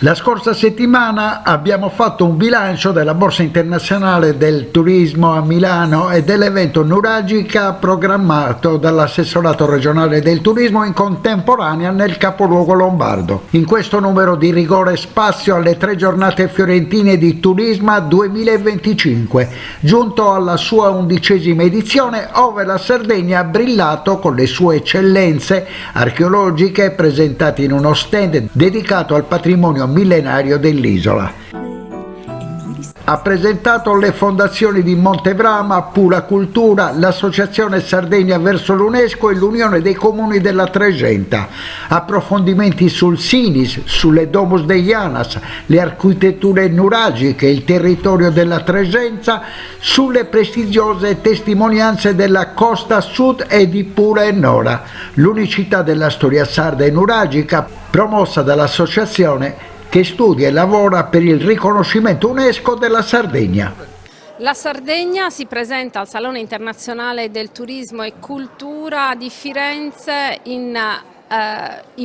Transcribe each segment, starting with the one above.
La scorsa settimana abbiamo fatto un bilancio della Borsa Internazionale del Turismo a Milano e dell'evento Nuragica programmato dall'Assessorato Regionale del Turismo in contemporanea nel capoluogo lombardo. In questo numero di rigore spazio alle 3 giornate fiorentine di Turisma 2025, giunto alla sua 11ª edizione, ove la Sardegna ha brillato con le sue eccellenze archeologiche presentate in uno stand dedicato al patrimonio millenario dell'isola. Ha presentato le fondazioni di Montebrama, Pula Cultura, l'Associazione Sardegna verso l'UNESCO e l'Unione dei Comuni della Tregenta. Approfondimenti sul Sinis, sulle Domus degli Anas, le architetture nuragiche, il territorio della Tregenza, sulle prestigiose testimonianze della costa sud e di Pula e Nora, l'unicità della storia sarda e nuragica promossa dall'associazione che studia e lavora per il riconoscimento UNESCO della Sardegna. La Sardegna si presenta al Salone Internazionale del Turismo e Cultura di Firenze in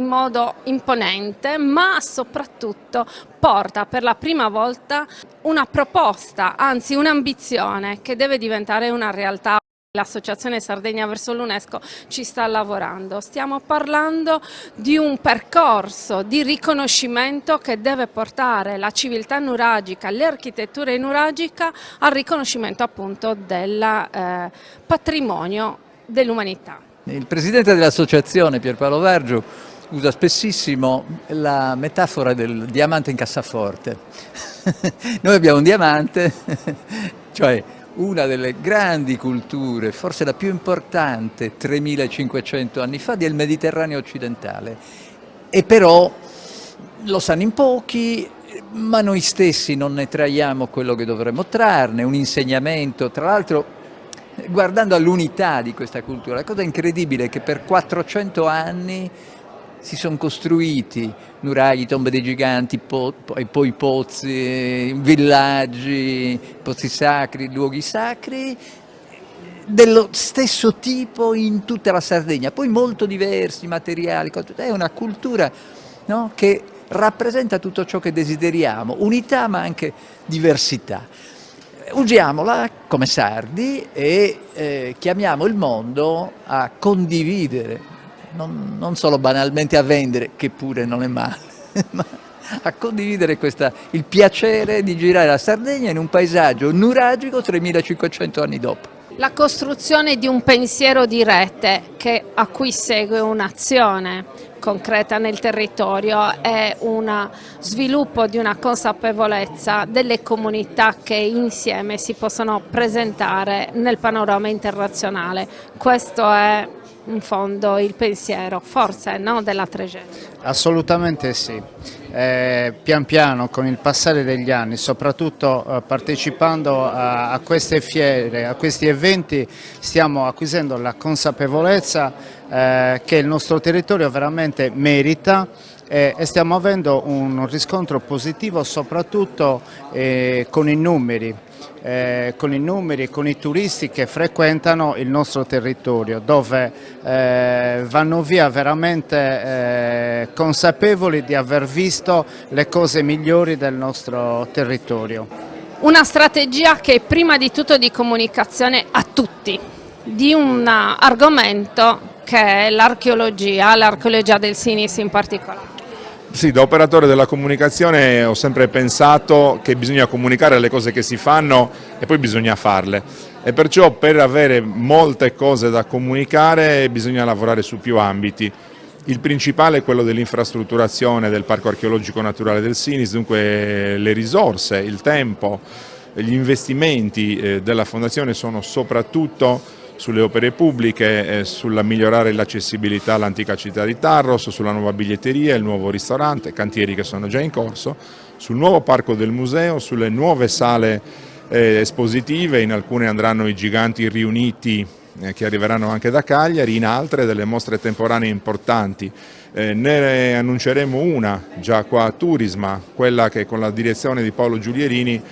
modo imponente, ma soprattutto porta per la prima volta una proposta, anzi un'ambizione che deve diventare una realtà. L'Associazione Sardegna verso l'UNESCO ci sta lavorando. Stiamo parlando di un percorso di riconoscimento che deve portare la civiltà nuragica, le architetture nuragica al riconoscimento appunto del patrimonio dell'umanità. Il presidente dell'associazione, Pierpaolo Vargiu, usa spessissimo la metafora del diamante in cassaforte. Noi abbiamo un diamante, cioè una delle grandi culture, forse la più importante 3500 anni fa, del Mediterraneo occidentale. E però lo sanno in pochi, ma noi stessi non ne traiamo quello che dovremmo trarne, un insegnamento. Tra l'altro, guardando all'unità di questa cultura, la cosa incredibile è che per 400 anni si sono costruiti nuraghi, tombe dei giganti, poi pozzi, villaggi, pozzi sacri, luoghi sacri, dello stesso tipo in tutta la Sardegna, poi molto diversi materiali. È una cultura, no, che rappresenta tutto ciò che desideriamo, unità ma anche diversità. Usiamola come sardi e chiamiamo il mondo a condividere, non solo banalmente a vendere, che pure non è male, ma a condividere il piacere di girare la Sardegna in un paesaggio nuragico 3500 anni dopo. La costruzione di un pensiero di rete a cui segue un'azione concreta nel territorio e uno sviluppo di una consapevolezza delle comunità che insieme si possono presentare nel panorama internazionale. Questo è in fondo il pensiero, forse, no, della Tregenta. Assolutamente sì. Pian piano, con il passare degli anni, soprattutto partecipando a queste fiere, a questi eventi, stiamo acquisendo la consapevolezza che il nostro territorio veramente merita e stiamo avendo un riscontro positivo soprattutto con i numeri. Con i turisti che frequentano il nostro territorio, dove vanno via veramente consapevoli di aver visto le cose migliori del nostro territorio. Una strategia che è prima di tutto di comunicazione a tutti, di un argomento che è l'archeologia del Sinis in particolare. Sì, da operatore della comunicazione ho sempre pensato che bisogna comunicare le cose che si fanno e poi bisogna farle, e perciò per avere molte cose da comunicare bisogna lavorare su più ambiti. Il principale è quello dell'infrastrutturazione del Parco Archeologico Naturale del Sinis, dunque le risorse, il tempo, gli investimenti della Fondazione sono soprattutto sulle opere pubbliche, sulla migliorare l'accessibilità all'antica città di Tarros, sulla nuova biglietteria, il nuovo ristorante, cantieri che sono già in corso, sul nuovo parco del museo, sulle nuove sale espositive. In alcune andranno i giganti riuniti che arriveranno anche da Cagliari, in altre delle mostre temporanee importanti. Ne annunceremo una già qua a Turisma, quella che con la direzione di Paolo Giulierini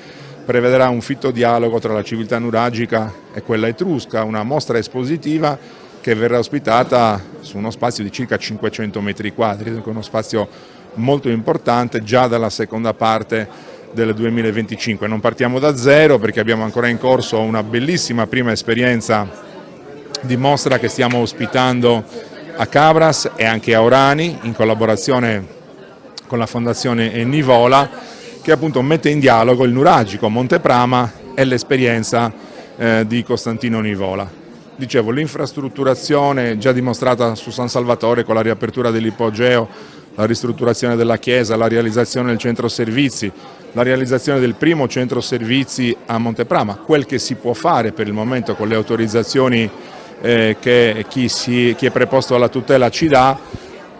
prevederà un fitto dialogo tra la civiltà nuragica e quella etrusca, una mostra espositiva che verrà ospitata su uno spazio di circa 500 metri quadri, dunque uno spazio molto importante già dalla seconda parte del 2025. Non partiamo da zero perché abbiamo ancora in corso una bellissima prima esperienza di mostra che stiamo ospitando a Cabras e anche a Orani in collaborazione con la Fondazione Nivola, che appunto mette in dialogo il nuragico Monteprama e l'esperienza di Costantino Nivola. Dicevo, l'infrastrutturazione già dimostrata su San Salvatore con la riapertura dell'ipogeo, la ristrutturazione della chiesa, la realizzazione del centro servizi, la realizzazione del primo centro servizi a Monteprama, quel che si può fare per il momento con le autorizzazioni che chi è preposto alla tutela ci dà,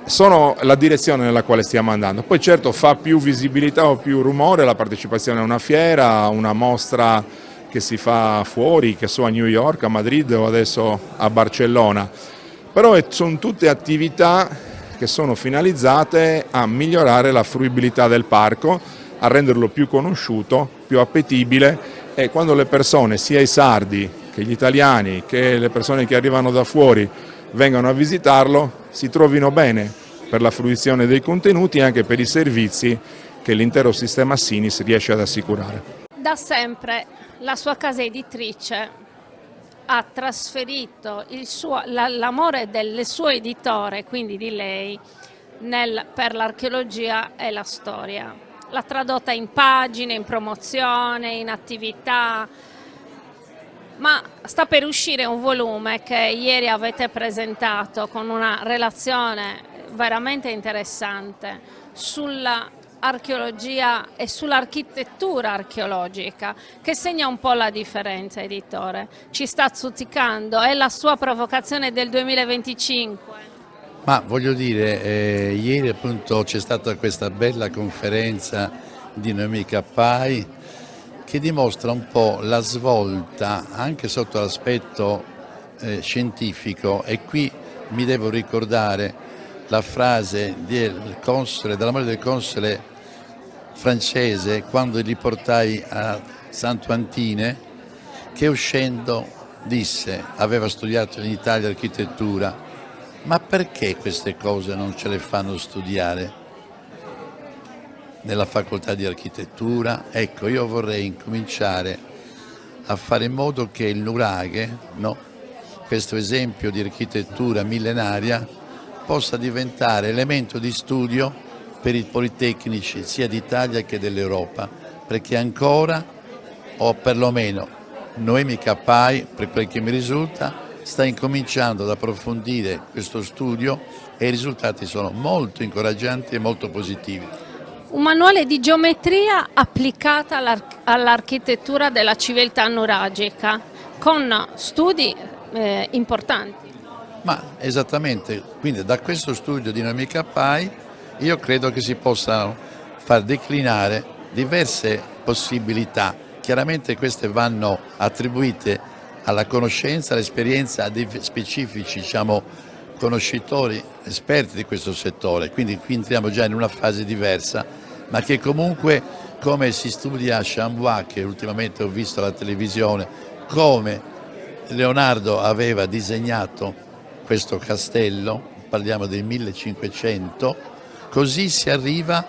sono la direzione nella quale stiamo andando. Poi certo fa più visibilità o più rumore la partecipazione a una fiera, a una mostra che si fa fuori, che so a New York, a Madrid o adesso a Barcellona, però sono tutte attività che sono finalizzate a migliorare la fruibilità del parco, a renderlo più conosciuto, più appetibile, e quando le persone, sia i sardi che gli italiani che le persone che arrivano da fuori vengano a visitarlo, si trovino bene per la fruizione dei contenuti e anche per i servizi che l'intero sistema Sinis riesce ad assicurare. Da sempre la sua casa editrice ha trasferito l'amore del suo editore, quindi di lei, per l'archeologia e la storia. L'ha tradotta in pagine, in promozione, in attività, ma sta per uscire un volume che ieri avete presentato con una relazione veramente interessante sull'archeologia e sull'architettura archeologica, che segna un po' la differenza, editore. Ci sta zuzzicando, è la sua provocazione del 2025? Ma voglio dire, ieri appunto c'è stata questa bella conferenza di Noemi Cappai che dimostra un po' la svolta anche sotto l'aspetto scientifico, e qui mi devo ricordare la frase dell'amore del console francese quando li portai a Sant'Antine, che uscendo disse, aveva studiato in Italia architettura: ma perché queste cose non ce le fanno studiare nella facoltà di architettura? Ecco, io vorrei incominciare a fare in modo che il nuraghe, no? Questo esempio di architettura millenaria, possa diventare elemento di studio per i politecnici sia d'Italia che dell'Europa, perché ancora, o perlomeno Noemi Cappai, per quel che mi risulta, sta incominciando ad approfondire questo studio e i risultati sono molto incoraggianti e molto positivi. Un manuale di geometria applicata all'architettura della civiltà nuragica, con studi importanti. Ma esattamente, quindi da questo studio di Noemi Cappai io credo che si possano far declinare diverse possibilità. Chiaramente queste vanno attribuite alla conoscenza, all'esperienza di specifici, conoscitori, esperti di questo settore, quindi qui entriamo già in una fase diversa, ma che comunque, come si studia a Chambois, che ultimamente ho visto alla televisione, come Leonardo aveva disegnato questo castello, parliamo del 1500, così si arriva,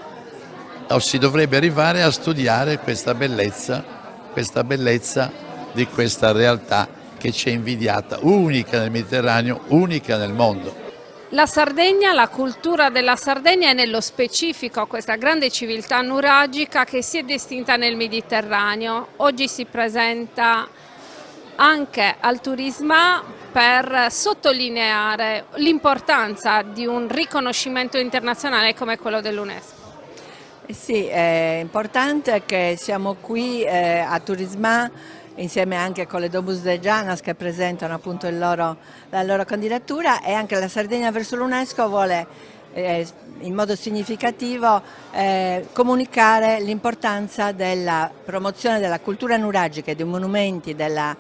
o si dovrebbe arrivare a studiare questa bellezza di questa realtà che ci è invidiata, unica nel Mediterraneo, unica nel mondo. La Sardegna, la cultura della Sardegna e nello specifico questa grande civiltà nuragica che si è distinta nel Mediterraneo, oggi si presenta anche al Turisma per sottolineare l'importanza di un riconoscimento internazionale come quello dell'UNESCO. Sì, è importante che siamo qui a Turisma insieme anche con le Domus de Janas che presentano appunto la loro candidatura, e anche la Sardegna verso l'UNESCO vuole in modo significativo comunicare l'importanza della promozione della cultura nuragica e dei monumenti della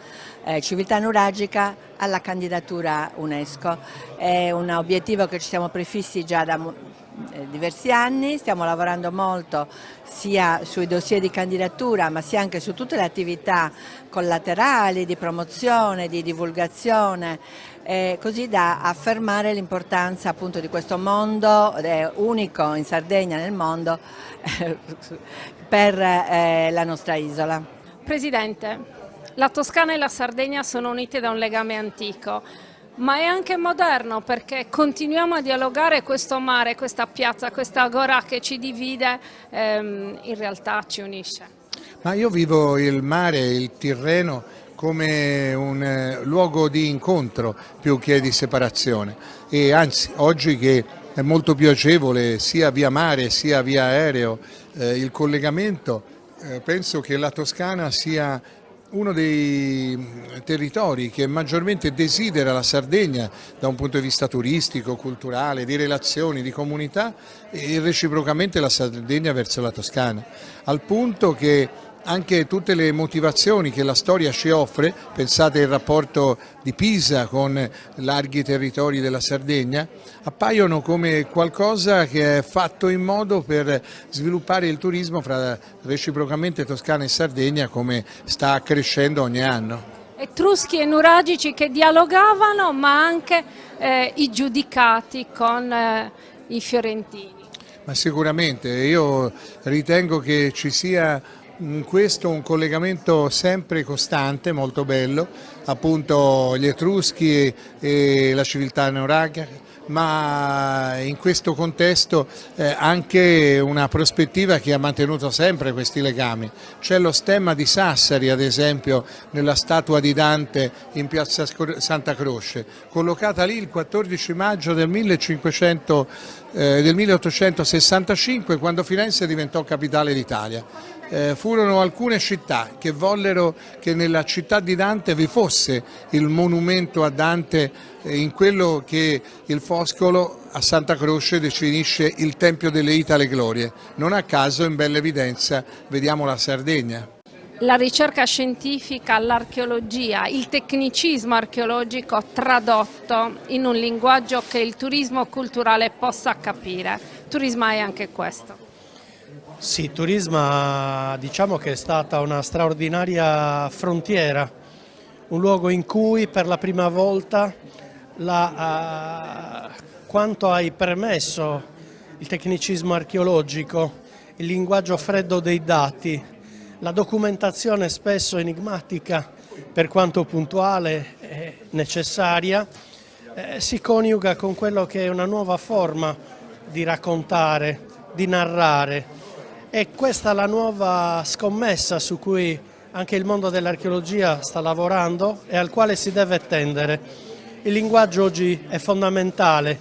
civiltà nuragica alla candidatura UNESCO. È un obiettivo che ci siamo prefissi già da diversi anni, stiamo lavorando molto sia sui dossier di candidatura ma sia anche su tutte le attività collaterali di promozione, di divulgazione, così da affermare l'importanza appunto di questo mondo unico in Sardegna nel mondo per la nostra isola. Presidente, la Toscana e la Sardegna sono unite da un legame antico, ma è anche moderno perché continuiamo a dialogare. Questo mare, questa piazza, questa agora che ci divide in realtà ci unisce. Ma io vivo il mare, il Tirreno, come un luogo di incontro più che di separazione, e anzi oggi che è molto più agevole sia via mare sia via aereo il collegamento, penso che la Toscana sia uno dei territori che maggiormente desidera la Sardegna da un punto di vista turistico, culturale, di relazioni, di comunità, e reciprocamente la Sardegna verso la Toscana, al punto che anche tutte le motivazioni che la storia ci offre, pensate il rapporto di Pisa con larghi territori della Sardegna, appaiono come qualcosa che è fatto in modo per sviluppare il turismo fra reciprocamente Toscana e Sardegna, come sta crescendo ogni anno. Etruschi e nuragici che dialogavano, ma anche i giudicati con i fiorentini. Ma sicuramente, io ritengo che ci sia in questo un collegamento sempre costante, molto bello, appunto gli Etruschi e la civiltà nuragica, ma in questo contesto anche una prospettiva che ha mantenuto sempre questi legami. C'è lo stemma di Sassari, ad esempio, nella statua di Dante in piazza Santa Croce, collocata lì il 14 maggio del 1865, quando Firenze diventò capitale d'Italia. Furono alcune città che vollero che nella città di Dante vi fosse il monumento a Dante in quello che il Foscolo a Santa Croce definisce il Tempio delle Itale Glorie. Non a caso in bella evidenza vediamo la Sardegna. La ricerca scientifica, l'archeologia, il tecnicismo archeologico tradotto in un linguaggio che il turismo culturale possa capire. Turismo è anche questo. Sì, Turisma diciamo che è stata una straordinaria frontiera, un luogo in cui per la prima volta quanto hai permesso il tecnicismo archeologico, il linguaggio freddo dei dati, la documentazione spesso enigmatica per quanto puntuale e necessaria, si coniuga con quello che è una nuova forma di raccontare, di narrare. E questa è la nuova scommessa su cui anche il mondo dell'archeologia sta lavorando e al quale si deve tendere. Il linguaggio oggi è fondamentale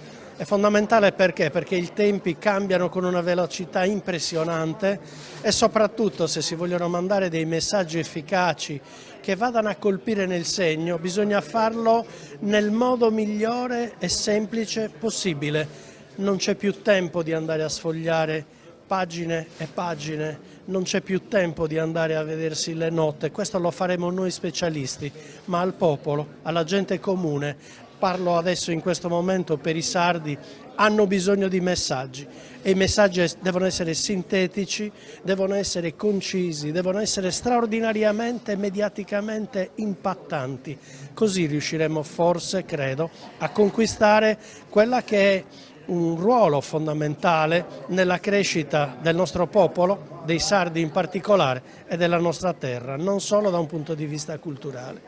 perché? Perché i tempi cambiano con una velocità impressionante e soprattutto se si vogliono mandare dei messaggi efficaci che vadano a colpire nel segno, bisogna farlo nel modo migliore e semplice possibile. Non c'è più tempo di andare a sfogliare pagine e pagine, non c'è più tempo di andare a vedersi le note, questo lo faremo noi specialisti, ma al popolo, alla gente comune, parlo adesso in questo momento per i sardi, hanno bisogno di messaggi e i messaggi devono essere sintetici, devono essere concisi, devono essere straordinariamente mediaticamente impattanti, così riusciremo forse, credo, a conquistare quella che è un ruolo fondamentale nella crescita del nostro popolo, dei sardi in particolare e della nostra terra, non solo da un punto di vista culturale.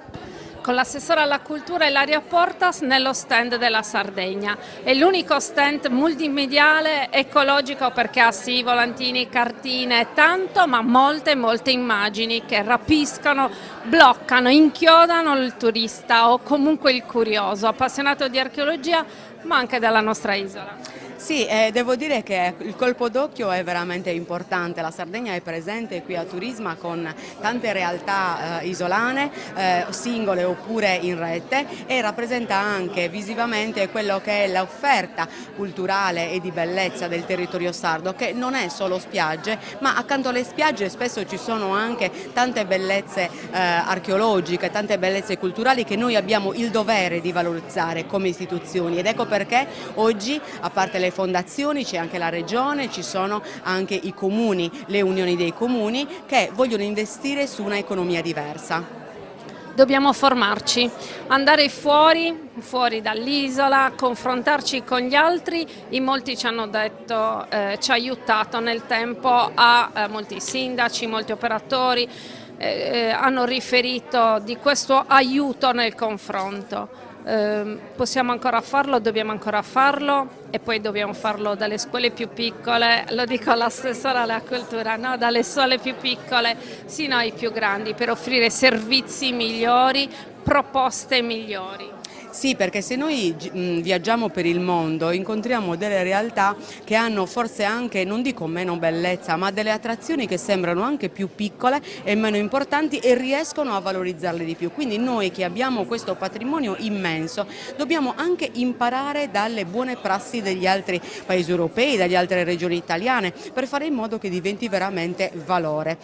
Con l'assessore alla cultura Ilaria Portas nello stand della Sardegna. È l'unico stand multimediale ecologico perché ha sì volantini, cartine, tanto, ma molte immagini che rapiscono, bloccano, inchiodano il turista o comunque il curioso, appassionato di archeologia ma anche della nostra isola. Sì, devo dire che il colpo d'occhio è veramente importante. La Sardegna è presente qui a Turisma con tante realtà isolane, singole oppure in rete, e rappresenta anche visivamente quello che è l'offerta culturale e di bellezza del territorio sardo, che non è solo spiagge, ma accanto alle spiagge spesso ci sono anche tante bellezze archeologiche, tante bellezze culturali che noi abbiamo il dovere di valorizzare come istituzioni, ed ecco perché oggi, a parte le fondazioni, c'è anche la regione, ci sono anche i comuni, le unioni dei comuni che vogliono investire su una economia diversa. Dobbiamo formarci, andare fuori dall'isola, confrontarci con gli altri. In molti ci hanno detto, ci ha aiutato nel tempo molti sindaci, molti operatori hanno riferito di questo aiuto nel confronto. Possiamo ancora farlo, dobbiamo ancora farlo e poi dobbiamo farlo dalle scuole più piccole, lo dico all'assessora alla cultura, no? Dalle scuole più piccole sino ai più grandi per offrire servizi migliori, proposte migliori. Sì, perché se noi viaggiamo per il mondo incontriamo delle realtà che hanno forse anche, non dico meno bellezza, ma delle attrazioni che sembrano anche più piccole e meno importanti e riescono a valorizzarle di più. Quindi noi che abbiamo questo patrimonio immenso dobbiamo anche imparare dalle buone prassi degli altri paesi europei, dalle altre regioni italiane, per fare in modo che diventi veramente valore.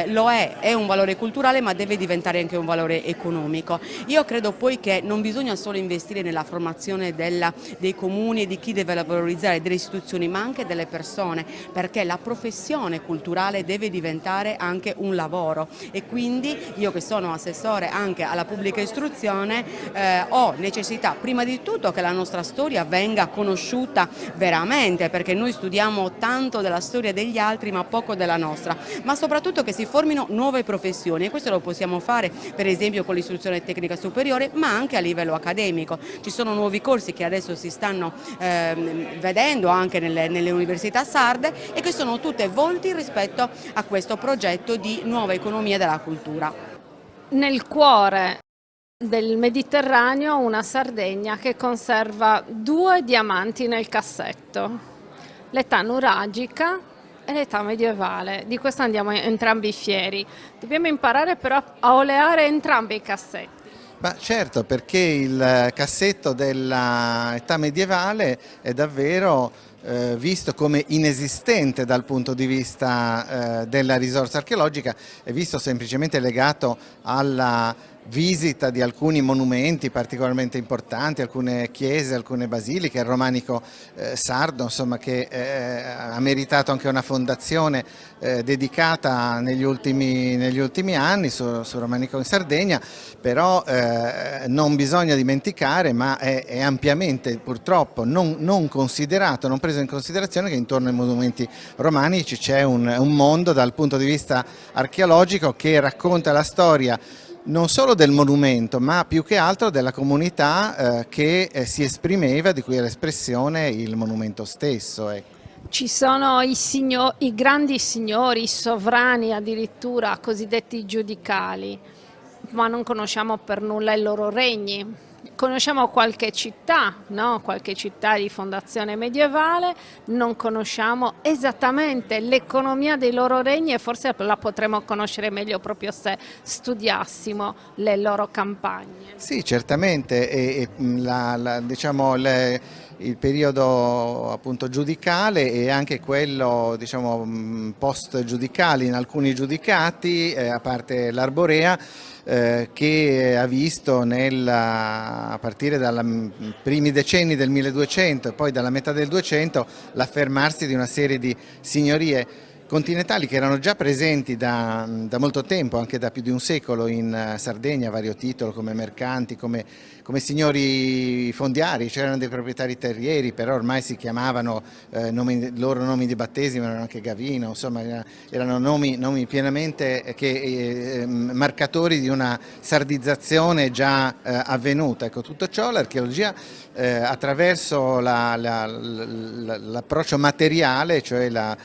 Lo è un valore culturale, ma deve diventare anche un valore economico. Io credo poi che non bisogna solo investire nella formazione dei comuni e di chi deve valorizzare delle istituzioni, ma anche delle persone, perché la professione culturale deve diventare anche un lavoro e quindi io che sono assessore anche alla pubblica istruzione ho necessità prima di tutto che la nostra storia venga conosciuta veramente, perché noi studiamo tanto della storia degli altri ma poco della nostra, ma soprattutto che si formino nuove professioni e questo lo possiamo fare per esempio con l'istruzione tecnica superiore, ma anche a livello accademico. Ci sono nuovi corsi che adesso si stanno vedendo anche nelle università sarde e che sono tutte volti rispetto a questo progetto di nuova economia della cultura. Nel cuore del Mediterraneo una Sardegna che conserva 2 diamanti nel cassetto, l'età nuragica e l'età medievale. Di questo andiamo entrambi fieri. Dobbiamo imparare però a oleare entrambi i cassetti. Ma certo, perché il cassetto dell'età medievale è davvero visto come inesistente dal punto di vista della risorsa archeologica, è visto semplicemente legato alla visita di alcuni monumenti particolarmente importanti, alcune chiese, alcune basiliche, il romanico sardo, insomma, che ha meritato anche una fondazione dedicata negli ultimi anni sul romanico in Sardegna, però non bisogna dimenticare, ma è ampiamente purtroppo non considerato, non preso in considerazione che intorno ai monumenti romanici c'è un mondo dal punto di vista archeologico che racconta la storia non solo del monumento, ma più che altro della comunità che si esprimeva, di cui era espressione il monumento stesso. Ecco. Ci sono i grandi signori, i sovrani addirittura, cosiddetti giudicali, ma non conosciamo per nulla i loro regni. Conosciamo qualche città, no? Qualche città di fondazione medievale, non conosciamo esattamente l'economia dei loro regni e forse la potremmo conoscere meglio proprio se studiassimo le loro campagne. Sì, certamente, diciamo, il periodo appunto giudicale e anche quello diciamo post giudicale in alcuni giudicati, a parte l'Arborea, che ha visto a partire dai primi decenni del 1200 e poi dalla metà del 200 l'affermarsi di una serie di signorie continentali che erano già presenti da molto tempo, anche da più di un secolo in Sardegna, a vario titolo, come mercanti, come signori fondiari, c'erano dei proprietari terrieri, però ormai si chiamavano loro nomi di battesimo, erano anche Gavino, insomma erano nomi pienamente marcatori di una sardizzazione già avvenuta. Ecco, tutto ciò l'archeologia attraverso l'approccio materiale, cioè la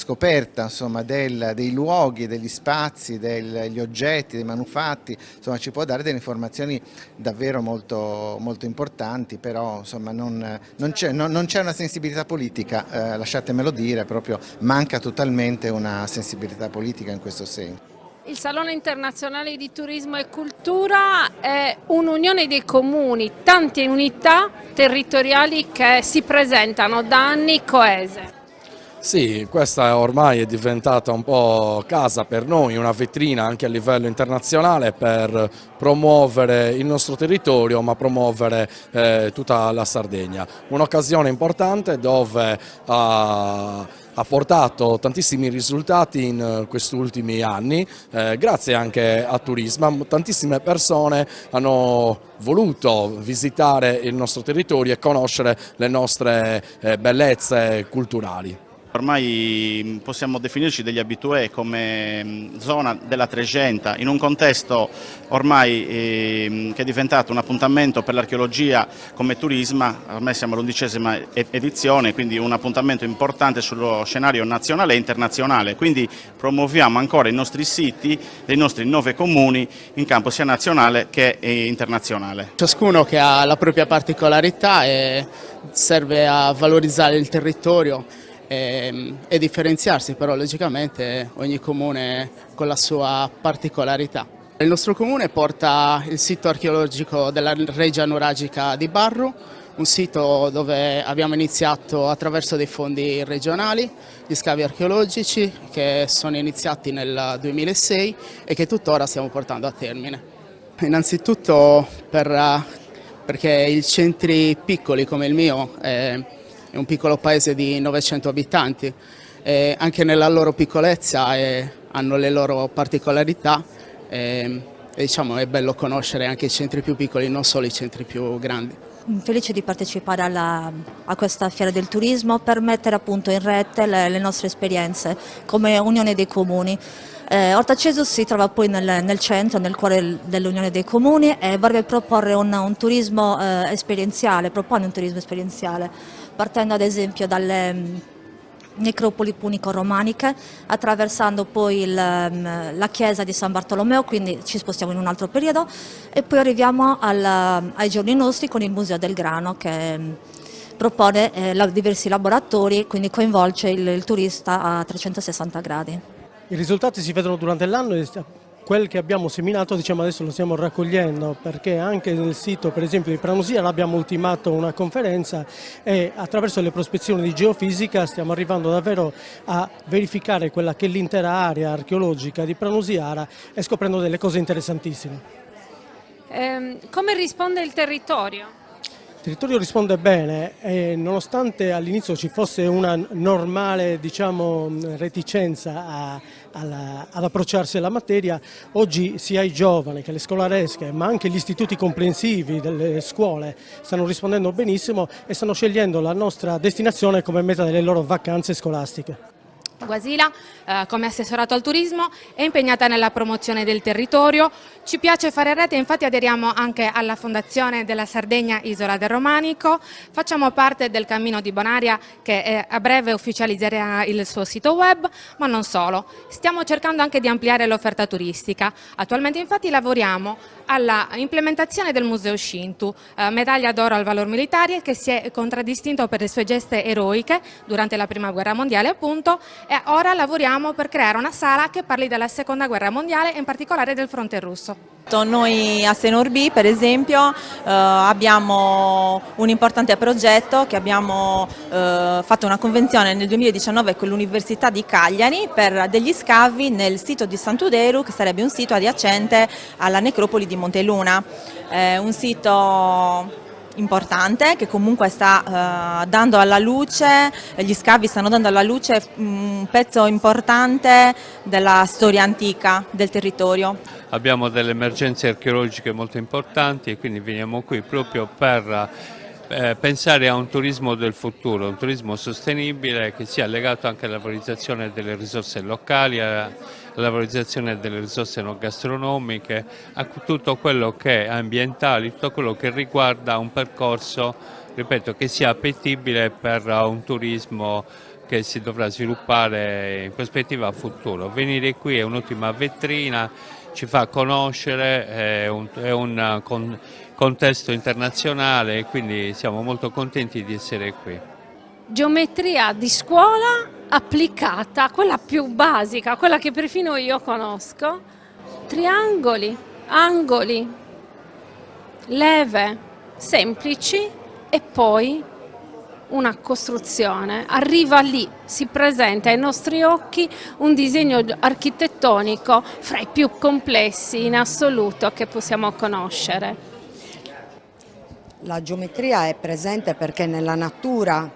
scoperta insomma, dei luoghi, degli spazi, degli oggetti, dei manufatti, insomma, ci può dare delle informazioni davvero molto, molto importanti, però insomma, non c'è una sensibilità politica, lasciatemelo dire, proprio manca totalmente una sensibilità politica in questo senso. Il Salone Internazionale di Turismo e Cultura è un'unione dei comuni, tante unità territoriali che si presentano da anni coese. Sì, questa ormai è diventata un po' casa per noi, una vetrina anche a livello internazionale per promuovere il nostro territorio, ma promuovere tutta la Sardegna. Un'occasione importante dove ha portato tantissimi risultati in questi ultimi anni, grazie anche a Turisma. Tantissime persone hanno voluto visitare il nostro territorio e conoscere le nostre bellezze culturali. Ormai possiamo definirci degli abitué come zona della Trecenta, in un contesto ormai che è diventato un appuntamento per l'archeologia come Turisma. Ormai siamo all'11ª edizione, quindi un appuntamento importante sullo scenario nazionale e internazionale. Quindi promuoviamo ancora i nostri siti dei nostri 9 comuni in campo sia nazionale che internazionale. Ciascuno che ha la propria particolarità e serve a valorizzare il territorio e differenziarsi, però logicamente ogni comune con la sua particolarità. Il nostro comune porta il sito archeologico della Reggia Nuragica di Barru, un sito dove abbiamo iniziato attraverso dei fondi regionali, gli scavi archeologici che sono iniziati nel 2006 e che tuttora stiamo portando a termine. Innanzitutto perché i centri piccoli come il mio è un piccolo paese di 900 abitanti, anche nella loro piccolezza hanno le loro particolarità e diciamo è bello conoscere anche i centri più piccoli, non solo i centri più grandi. Felice di partecipare a questa fiera del turismo per mettere appunto in rete le nostre esperienze come Unione dei Comuni. Ortacesus si trova poi nel centro, nel cuore dell'Unione dei Comuni e vorrei proporre un turismo esperienziale, propone un turismo esperienziale, partendo ad esempio dalle necropoli punico-romaniche, attraversando poi la chiesa di San Bartolomeo, quindi ci spostiamo in un altro periodo e poi arriviamo ai giorni nostri con il Museo del Grano che propone diversi laboratori, quindi coinvolge il turista a 360 gradi. I risultati si vedono durante l'anno e quel che abbiamo seminato adesso lo stiamo raccogliendo, perché anche nel sito per esempio di Pranosia abbiamo ultimato una conferenza e attraverso le prospezioni di geofisica stiamo arrivando davvero a verificare quella che è l'intera area archeologica di Pranosiara e scoprendo delle cose interessantissime. Come risponde il territorio? Il territorio risponde bene e nonostante all'inizio ci fosse una normale reticenza ad approcciarsi alla materia, oggi sia i giovani che le scolaresche ma anche gli istituti comprensivi delle scuole stanno rispondendo benissimo e stanno scegliendo la nostra destinazione come meta delle loro vacanze scolastiche. Guasila, come assessorato al turismo, è impegnata nella promozione del territorio. Ci piace fare rete, infatti aderiamo anche alla Fondazione della Sardegna Isola del Romanico, facciamo parte del Cammino di Bonaria che a breve ufficializzerà il suo sito web, ma non solo. Stiamo cercando anche di ampliare l'offerta turistica. Attualmente infatti lavoriamo alla implementazione del Museo Scintu, medaglia d'oro al valor militare che si è contraddistinto per le sue geste eroiche durante la Prima Guerra Mondiale appunto, e ora lavoriamo per creare una sala che parli della Seconda Guerra Mondiale e in particolare del fronte russo. Noi a Senorbi per esempio abbiamo un importante progetto che abbiamo fatto una convenzione nel 2019 con l'Università di Cagliari per degli scavi nel sito di Sant'Uderu, che sarebbe un sito adiacente alla necropoli di Monteluna, un sito importante che comunque sta dando alla luce, gli scavi stanno dando alla luce un pezzo importante della storia antica del territorio. Abbiamo delle emergenze archeologiche molto importanti e quindi veniamo qui proprio per pensare a un turismo del futuro, un turismo sostenibile che sia legato anche alla valorizzazione delle risorse locali, alla valorizzazione delle risorse non gastronomiche, a tutto quello che è ambientale, tutto quello che riguarda un percorso, ripeto, che sia appetibile per un turismo che si dovrà sviluppare in prospettiva futuro. Venire qui è un'ottima vetrina, ci fa conoscere, è un contesto internazionale e quindi siamo molto contenti di essere qui. Geometria di scuola applicata, quella più basica, quella che perfino io conosco, triangoli, angoli, leve, semplici e poi una costruzione, arriva lì, si presenta ai nostri occhi un disegno architettonico fra i più complessi in assoluto che possiamo conoscere. La geometria è presente perché nella natura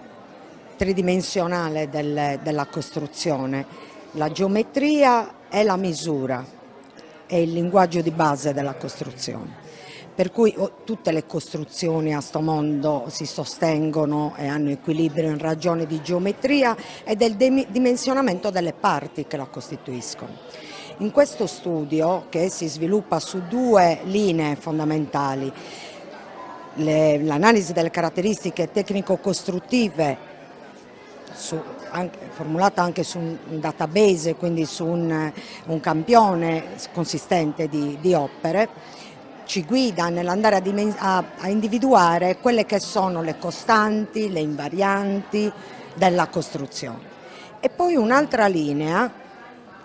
tridimensionale della costruzione la geometria è la misura, è il linguaggio di base della costruzione. Per cui tutte le costruzioni a sto mondo si sostengono e hanno equilibrio in ragione di geometria e del dimensionamento delle parti che la costituiscono. In questo studio, che si sviluppa su due linee fondamentali, l'analisi delle caratteristiche tecnico-costruttive formulata anche su un database, quindi su un campione consistente di opere, ci guida nell'andare a individuare quelle che sono le costanti, le invarianti della costruzione. E poi un'altra linea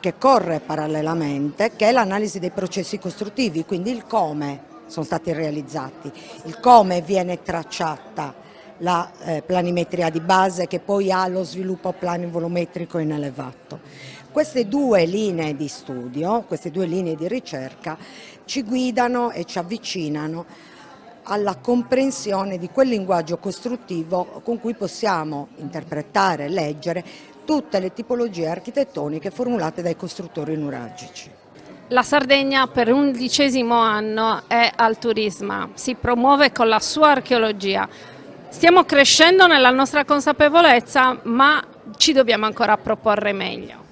che corre parallelamente, che è l'analisi dei processi costruttivi, quindi il come sono stati realizzati, il come viene tracciata la planimetria di base che poi ha lo sviluppo planivolumetrico in elevato. Queste due linee di studio, queste due linee di ricerca ci guidano e ci avvicinano alla comprensione di quel linguaggio costruttivo con cui possiamo interpretare e leggere tutte le tipologie architettoniche formulate dai costruttori nuragici. La Sardegna per 11° anno è al Turisma, si promuove con la sua archeologia. Stiamo crescendo nella nostra consapevolezza, ma ci dobbiamo ancora proporre meglio.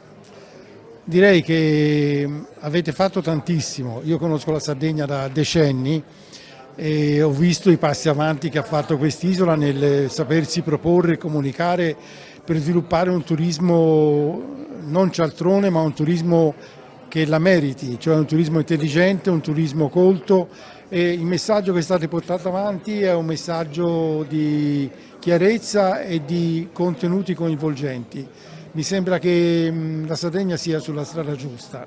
Direi che avete fatto tantissimo. Io conosco la Sardegna da decenni e ho visto i passi avanti che ha fatto quest'isola nel sapersi proporre e comunicare per sviluppare un turismo non cialtrone, ma un turismo che la meriti, cioè un turismo intelligente, un turismo colto, e il messaggio che state portando avanti è un messaggio di chiarezza e di contenuti coinvolgenti. Mi sembra che la Sardegna sia sulla strada giusta.